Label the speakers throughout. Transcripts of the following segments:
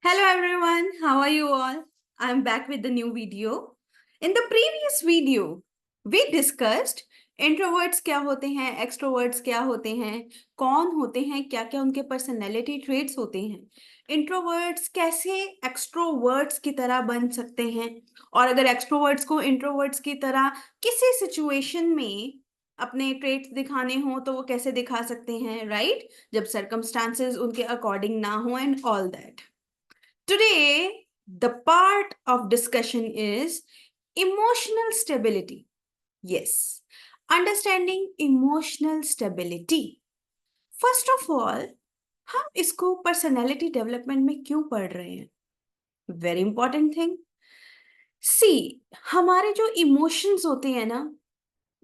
Speaker 1: Hello everyone, how are you all? I am back with the new video. In the previous video, we discussed introverts क्या होते हैं, extroverts क्या होते हैं, कौन होते हैं, क्या क्या उनके personality traits होते हैं, introverts कैसे extroverts की तरह बन सकते हैं और अगर extroverts को introverts की तरह किसी situation में अपने traits दिखाने हो तो वो कैसे दिखा सकते हैं, right? जब circumstances उनके according ना हो and all that. Today, the part of discussion is emotional stability. Yes, understanding emotional stability. First of all, हम इसको पर्सनालिटी डेवलपमेंट में क्यों पढ़ रहे हैं? Very important thing. सी, हमारे जो इमोशंस होते हैं ना,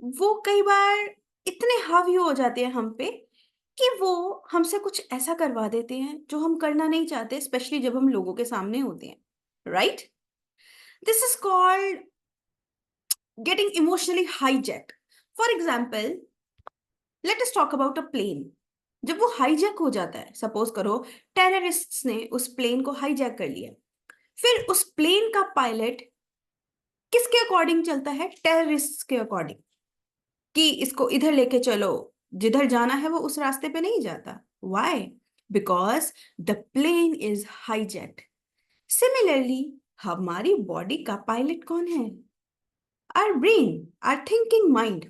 Speaker 1: वो कई बार इतने हावी हो जाते हैं हम पे कि वो हमसे कुछ ऐसा करवा देते हैं जो हम करना नहीं चाहते, स्पेशली जब हम लोगों के सामने होते हैं, right? This is called getting emotionally hijacked. For example, let us talk about a plane. जब वो हाईजैक हो जाता है, सपोज करो टेररिस्ट्स ने उस प्लेन को हाईजैक कर लिया, फिर उस प्लेन का पायलट किसके अकॉर्डिंग चलता है? टेररिस्ट्स के अकॉर्डिंग, कि इसको इधर लेके चलो, जिधर जाना है वो उस रास्ते पे नहीं जाता. Why? Because the plane is hijacked. Similarly, हमारी बॉडी का पायलट कौन है? Our brain, our thinking mind.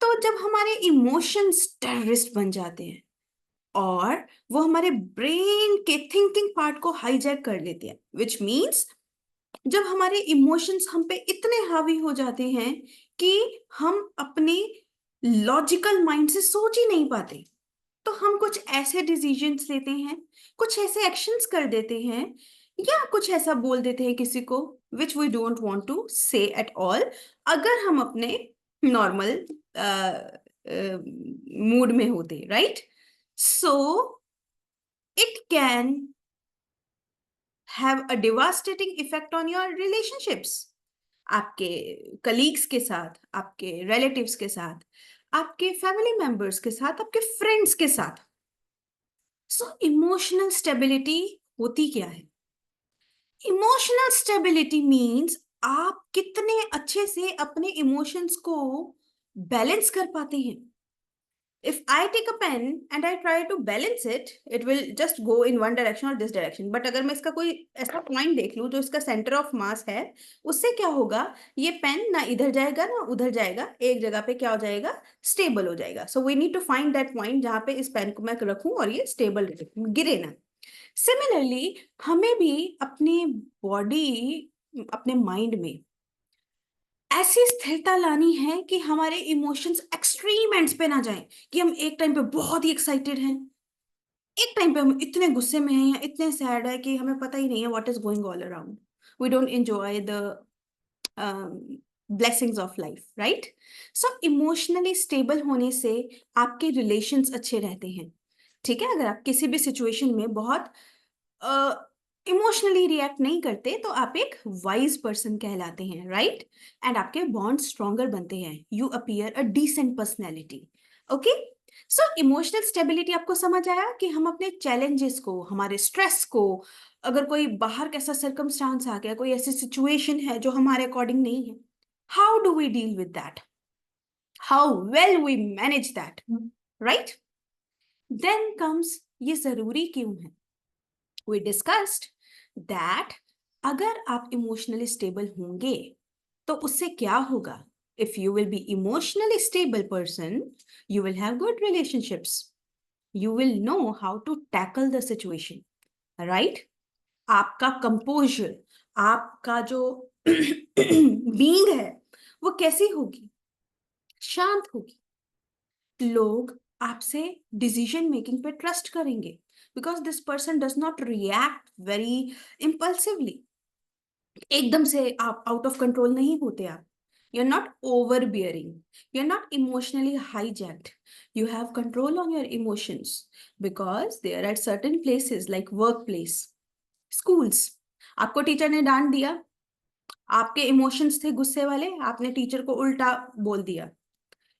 Speaker 1: तो जब हमारे इमोशंस टेररिस्ट बन जाते हैं और वो हमारे ब्रेन के थिंकिंग पार्ट को हाईजैक कर लेते हैं, विच मीन्स जब हमारे इमोशंस हम पे इतने हावी हो जाते हैं कि हम अपने लॉजिकल माइंड से सोच ही नहीं पाते, तो हम कुछ ऐसे डिसीजंस लेते हैं, कुछ ऐसे एक्शंस कर देते हैं, या कुछ ऐसा बोल देते हैं किसी को which we don't want to say at all, अगर हम अपने नॉर्मल मूड में होते, right? So it can have a devastating effect on your relationships, आपके कलीग्स के साथ, आपके रिलेटिव्स के साथ, आपके फैमिली मेंबर्स के साथ, आपके फ्रेंड्स के साथ. सो इमोशनल स्टेबिलिटी होती क्या है? इमोशनल स्टेबिलिटी मीन्स आप कितने अच्छे से अपने इमोशंस को बैलेंस कर पाते हैं. If I take a pen and I try to balance it, it will just go in one direction or this direction. But अगर मैं इसका कोई ऐसा पॉइंट देख लूं जो इसका सेंटर ऑफ मास है, उससे क्या होगा? ये पेन ना इधर जाएगा ना उधर जाएगा, एक जगह पे क्या हो जाएगा? स्टेबल हो जाएगा. So we need to find that point जहां पे इस पेन को मैं रखूं और ये स्टेबल रहे, गिरे ना. सिमिलरली हमें भी अपनी बॉडी, अपने माइंड में ऐसी स्थिरता लानी है कि हमारे इमोशंस एक्सट्रीम एंड्स पे ना जाएं, कि हम एक टाइम पे बहुत ही एक्साइटेड हैं, एक टाइम पे हम इतने गुस्से में हैं या इतने सैड है कि हमें पता ही नहीं है what is going all around. We don't enjoy the blessings of life, right? So emotionally stable होने से आपके रिलेशंस अच्छे रहते हैं. ठीक है, अगर आप किसी भी सिचुएशन में बहुत इमोशनली रिएक्ट नहीं करते तो आप एक वाइज पर्सन कहलाते हैं, राइट? एंड आपके बॉन्ड स्ट्रॉन्गर बनते हैं, you appear a decent personality. Okay, so emotional stability आपको समझ आया कि हम अपने चैलेंजेस को, हमारे स्ट्रेस को, अगर कोई बाहर कैसा सर्कमस्टांस आ गया, कोई ऐसी सिचुएशन है जो हमारे अकॉर्डिंग नहीं है, how do we deal with that, how well we manage that, right? Then comes ये जरूरी क्यों है. We discussed that अगर आप इमोशनली स्टेबल होंगे तो उससे क्या होगा? If you will be emotionally stable person, you will have good relationships. You will know how to tackle the situation, right? आपका composure, आपका जो being है, वो कैसी होगी? शांत होगी. लोग आपसे डिसीजन मेकिंग पे ट्रस्ट करेंगे because this person does not react very impulsively. एकदम से आप आउट ऑफ कंट्रोल नहीं होते. आप, you are not overbearing, you are not emotionally hijacked, you have control on your emotions because they are at certain places like work place, schools. आपको teacher ने डांट दिया, आपके इमोशंस थे गुस्से वाले, आपने टीचर को उल्टा बोल दिया,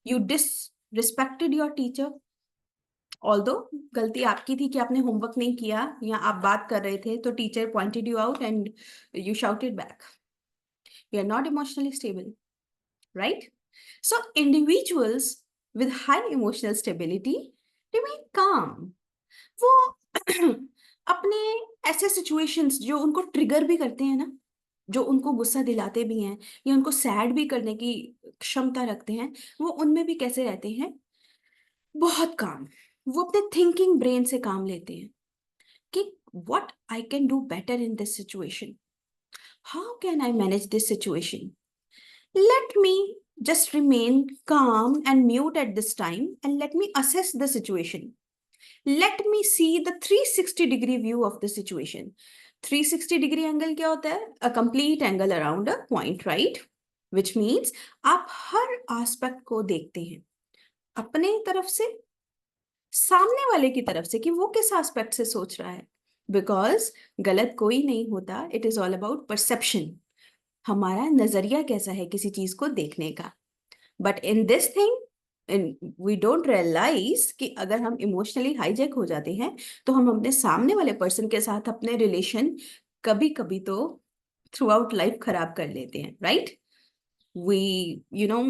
Speaker 1: you disrespected your teacher, although गलती आपकी थी कि आपने होमवर्क नहीं किया या आप बात कर रहे थे तो teacher pointed you out and you shouted back. You are not emotionally stable, right? So individuals with high emotional stability remain calm. वो अपने ऐसे सिचुएशंस जो उनको ट्रिगर भी करते हैं ना, जो उनको गुस्सा दिलाते भी हैं या उनको सैड भी करने की क्षमता रखते हैं, वो उनमें भी कैसे रहते हैं? बहुत काम. वो अपने थिंकिंग ब्रेन से काम लेते हैं कि what I can do better in this situation, how can I manage this situation, let me just remain calm and mute at this time and let me assess the situation. Let me see the 360-degree view of the situation. 360-degree angle क्या होता है? A complete angle around a point, right? Which means आप हर aspect को देखते हैं अपने तरफ से, सामने वाले की तरफ से कि वो किस aspect से सोच रहा है. Because गलत कोई नहीं होता. It is all about perception. हमारा नजरिया कैसा है किसी चीज को देखने का. But in this thing we don't realize कि अगर हम इमोशनली हाईजैक हो जाते हैं तो हम अपने सामने वाले पर्सन के साथ अपने रिलेशन कभी कभी तो थ्रू आउट लाइफ खराब कर लेते हैं, right? We you know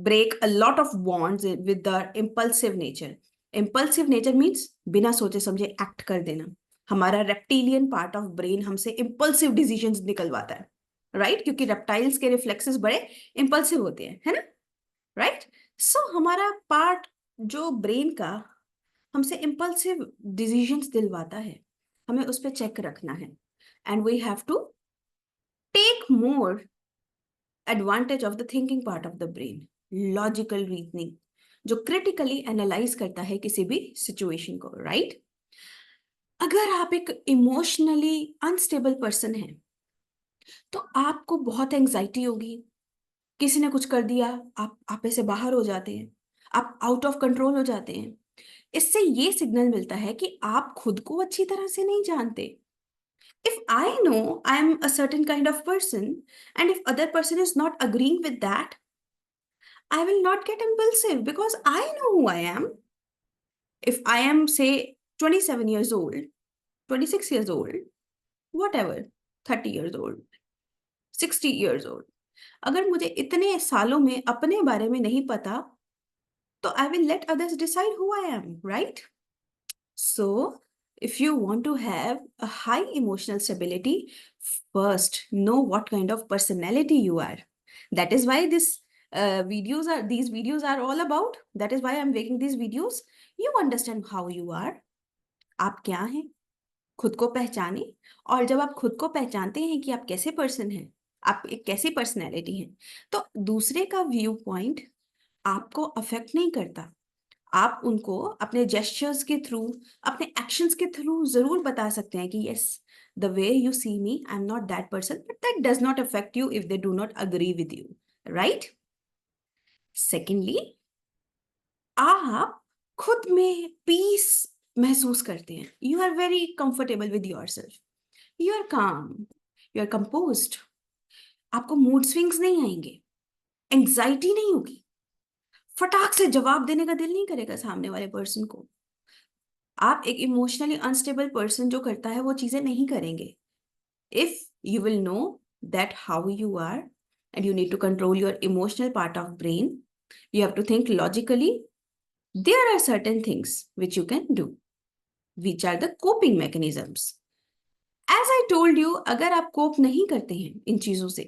Speaker 1: break a lot of bonds with the impulsive nature. Impulsive nature means बिना सोचे समझे एक्ट कर देना. हमारा रेप्टिलियन पार्ट ऑफ ब्रेन हमसे इम्पल्सिव डिसीजंस निकलवाता है, राइट? क्योंकि रेप्टाइल्स के रिफ्लेक्सेस बड़े इम्पल्सिव होते हैं, है ना? राइट. सो हमारा पार्ट जो ब्रेन का हमसे इम्पल्सिव डिसीजंस दिलवाता है, हमें उस पर चेक रखना है. And we have to take more advantage of the thinking part of the brain, logical reasoning, जो क्रिटिकली एनालाइज करता है किसी भी सिचुएशन को, राइट? अगर आप एक इमोशनली अनस्टेबल पर्सन हैं तो आपको बहुत एंजाइटी होगी. किसी ने कुछ कर दिया, आप आपे से बाहर हो जाते हैं, आप आउट ऑफ कंट्रोल हो जाते हैं. इससे ये सिग्नल मिलता है कि आप खुद को अच्छी तरह से नहीं जानते. If I know I am a certain kind of person and if other person is not agreeing with that, I will not gate impulsive because I know who I am. If I am, say, 27 years old, 26 years old, whatever, 30 years old, 60 years old, अगर मुझे इतने सालों में अपने बारे में नहीं पता तो I will let others decide who I am, right? So, if you want to have a high emotional stability, first know what kind of personality you are. That is why these videos are all about. That is why I'm making these videos. You understand how you are. आप क्या हैं? खुद को पहचाने. और जब आप खुद को पहचानते हैं कि आप कैसे पर्सन हैं, आप एक कैसी पर्सनैलिटी हैं, तो दूसरे का व्यू पॉइंट आपको अफेक्ट नहीं करता. आप उनको अपने जेस्चर्स के थ्रू, अपने एक्शंस के थ्रू जरूर बता सकते हैं कि yes, the way you see me, I am not that person, but that does not affect you if they do not agree with you, right? Secondly, आप खुद में पीस महसूस करते हैं. You are very comfortable with your self, you are calm, you are composed. आपको mood swings नहीं आएंगे, anxiety नहीं होगी, फटाक से जवाब देने का दिल नहीं करेगा सामने वाले पर्सन को. आप एक इमोशनली अनस्टेबल पर्सन जो करता है वो चीजें नहीं करेंगे. If you will know that how you are and you need to control your emotional part of brain, you have to think logically. There are certain things which you can do, which are the coping mechanisms. As I told you, अगर आप कोप नहीं करते हैं इन चीजों से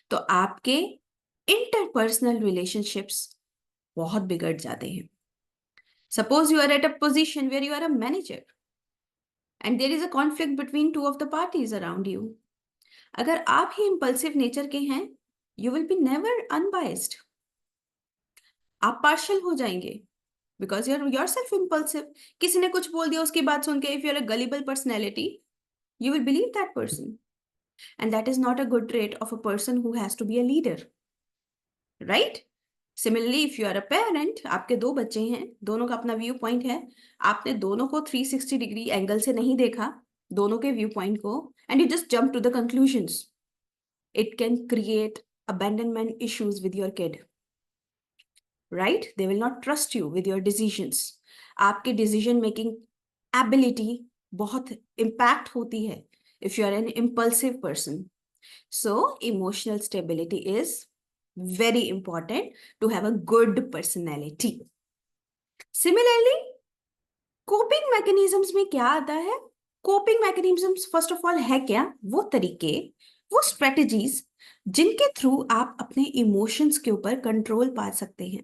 Speaker 1: तो आपके interpersonal relationships बहुत बिगड़ जाते हैं. Suppose you are at a position where you are a manager and there is a conflict between two of the parties around you. अगर आप ही impulsive nature के हैं, you will be never unbiased. आप partial हो जाएंगे because you're yourself impulsive. किसी ने कुछ बोल दिया उसकी बात सुन के, if you're a gullible personality, you will believe that person. And that is not a good trait of a person who has to be a leader. Right? Similarly, if you are a parent, आपके दो बच्चे हैं, दोनों का अपना view point है, आपने दोनों को 360 डिग्री एंगल से नहीं देखा, दोनों के व्यू पॉइंट को, and you just jump to the conclusions. It can create abandonment issues with your kid. Right? They will not trust you with your decisions. आपकी डिसीजन मेकिंग एबिलिटी बहुत impact होती है if you are an impulsive person. So emotional stability is very important to have a good personality. Similarly, coping mechanisms में क्या आता है? Coping mechanisms first of all है क्या? वो तरीके, वो strategies जिनके थ्रू आप अपने इमोशंस के ऊपर कंट्रोल पा सकते हैं.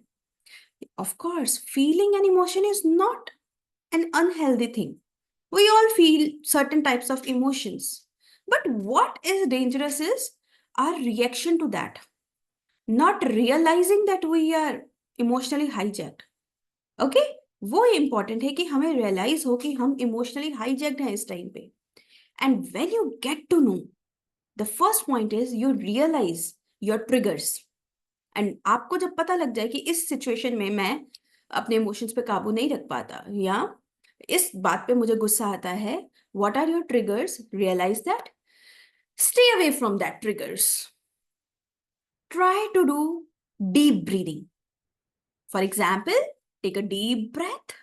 Speaker 1: Of course, feeling an emotion is not an unhealthy thing. We all feel certain types of emotions. But what is dangerous is our reaction to that, not realizing that we are emotionally hijacked. Okay? वो important है कि हमें realize हो कि हम emotionally hijacked हैं इस time पे. And when you get to know, the first point is you realize your triggers. And आपको जब पता लग जाए कि इस सिचुएशन में मैं अपने इमोशंस पे काबू नहीं रख पाता या इस बात पे मुझे गुस्सा आता है, what are your triggers, realise that, stay away from that triggers, try to do deep breathing. For example, take a deep breath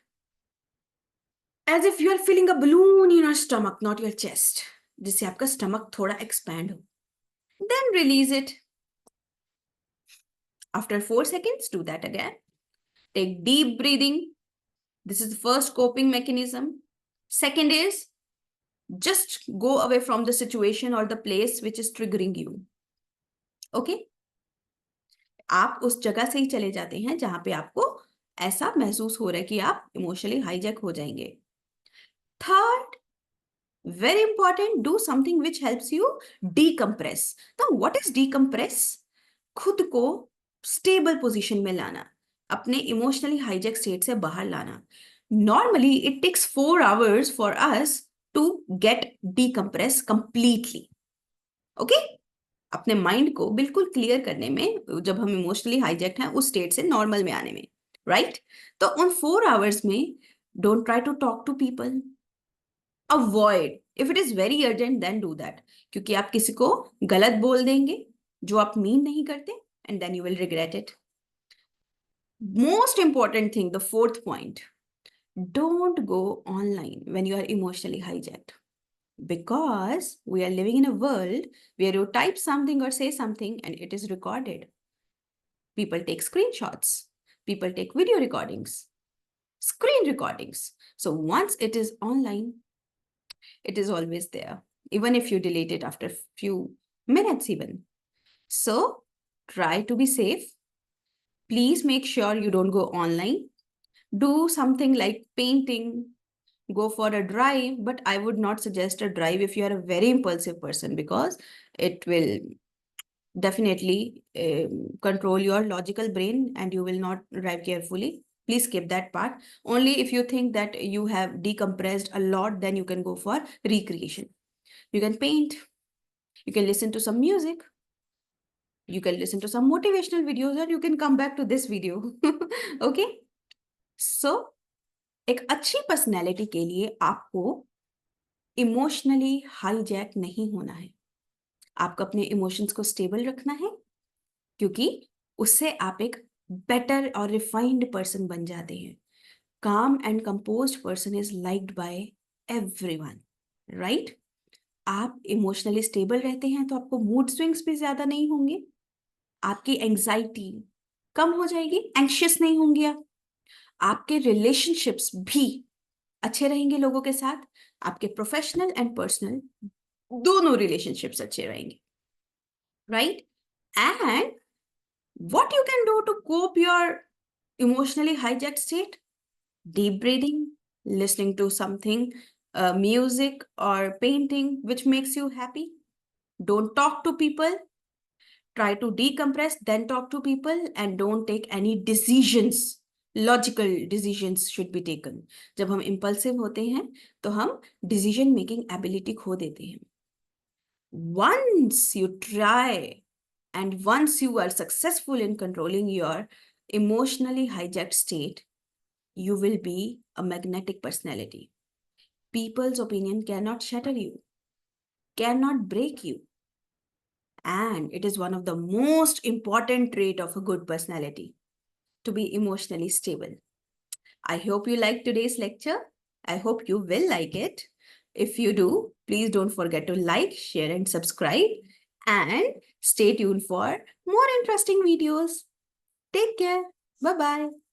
Speaker 1: as if you are feeling a balloon in your stomach, not your chest, जिससे आपका stomach थोड़ा expand हो. Then release it. After 4 seconds, do that again. Take deep breathing. This is the first coping mechanism. Second is just go away from the situation or the place which is triggering you. Okay? आप उस जगह से ही चले जाते हैं जहां पे आपको ऐसा महसूस हो रहा है कि आप इमोशनली हाईजैक हो जाएंगे. Third, very important, do something which helps you decompress. Now what is decompress? खुद को स्टेबल पोजीशन में लाना, अपने इमोशनली हाईजैक स्टेट से बाहर लाना. Normally it takes 4 hours for us to get decompress completely. Okay? अपने माइंड को बिल्कुल क्लियर करने में, जब हम इमोशनली हाईजैक्ट हैं उस स्टेट से नॉर्मल में आने में, राइट? तो उन 4 hours में don't try to talk to people. Avoid, if it is very urgent then do that, क्योंकि आप किसी को गलत बोल देंगे जो आप मीन नहीं करते, and then you will regret it. Most important thing, the fourth point, don't go online when you are emotionally hijacked, because we are living in a world where you type something or say something and it is recorded. People take screenshots, people take video recordings, screen recordings. So once it is online, it is always there, even if you delete it after a few minutes even. So try to be safe. Please make sure you don't go online. Do something like painting, go for a drive, but I would not suggest a drive if you are a very impulsive person, because it will definitely control your logical brain and you will not drive carefully. Please skip that part. Only if you think that you have decompressed a lot, then you can go for recreation. You can paint, you can listen to some music, you can listen to some motivational videos, or you can come back to this video. Okay? So, एक अच्छी personality के लिए आपको emotionally hijack नहीं होना है. आपको अपने इमोशंस को स्टेबल रखना है, क्योंकि उससे आप एक बेटर और रिफाइंड पर्सन बन जाते हैं. काम and composed person is liked by everyone, right? आप इमोशनली स्टेबल रहते हैं तो आपको मूड स्विंग्स भी ज्यादा नहीं होंगे, आपकी एंजाइटी कम हो जाएगी, एंग्शियस नहीं होंगे आप, आपके रिलेशनशिप्स भी अच्छे रहेंगे लोगों के साथ, आपके प्रोफेशनल एंड पर्सनल दोनों रिलेशनशिप्स अच्छे रहेंगे, right? And what you can do to cope your emotionally hijacked state? Deep breathing, listening to something, music or painting which makes you happy. Don't talk to people. Try to decompress, then talk to people, and don't take any decisions. Logical decisions should be taken. जब हम impulsive होते हैं तो हम decision making ability खो देते हैं. Once you try and once you are successful in controlling your emotionally hijacked state, you will be a magnetic personality. People's opinion cannot shatter you, cannot break you. And it is one of the most important trait of a good personality, to be emotionally stable. I hope you liked today's lecture. I hope you will like it. If you do, please don't forget to like, share, and subscribe. And stay tuned for more interesting videos. Take care. Bye-bye.